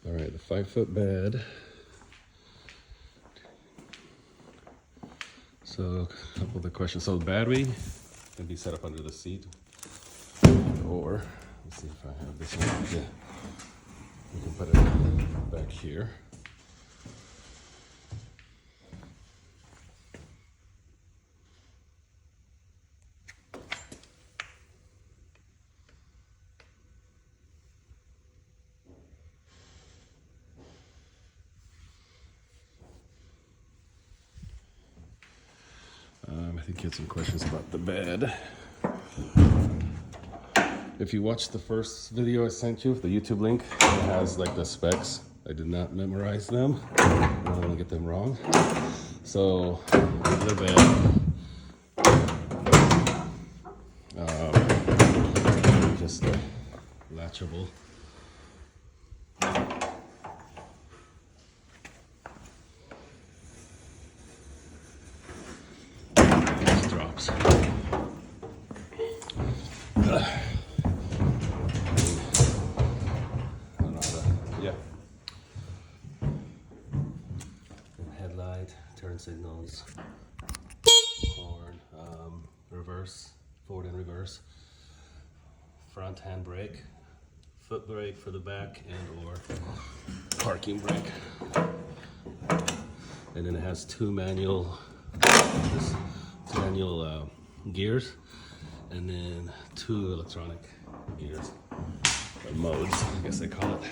All right, the 5-foot bed. So a couple of the questions. So the battery can be set up under the seat, or let's see if I have this one. Yeah, we can put it back here. I think you had some questions about the bed. If you watched the first video I sent you, the YouTube link, it has like the specs. I did not memorize them. I don't want to get them wrong. So the bed, just latchable. Drops. Yeah. Headlight, turn signals, horn, reverse, forward and reverse, front handbrake, foot brake for the back, and or parking brake. And then it has two manual gears, and then two electronic gears, or modes, I guess they call it.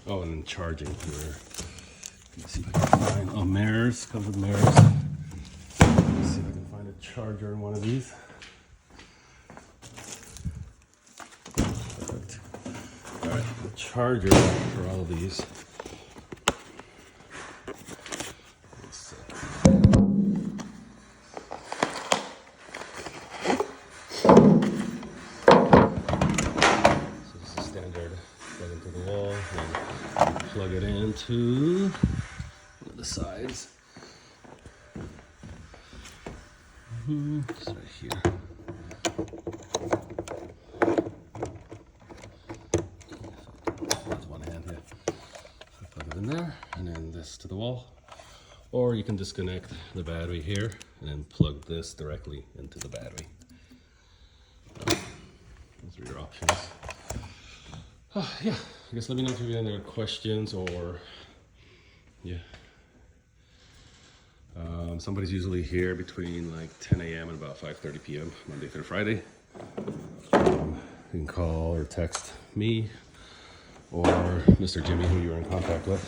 Oh, and then charging here. Let's see if I can find, mirrors, comes with mirrors. Let's see if I can find a charger in one of these. Perfect. All right, the charger for all of these. Plug into the wall and plug it into one of the sides. It's right here. With one hand, yeah. So plug it in there, and then this to the wall. Or you can disconnect the battery here and then plug this directly into the battery. Those are your options. Yeah, I guess let me know if you have any other questions, or yeah. Somebody's usually here between like 10 a.m. and about 5:30 p.m. Monday through Friday. You can call or text me or Mr. Jimmy, who you're in contact with.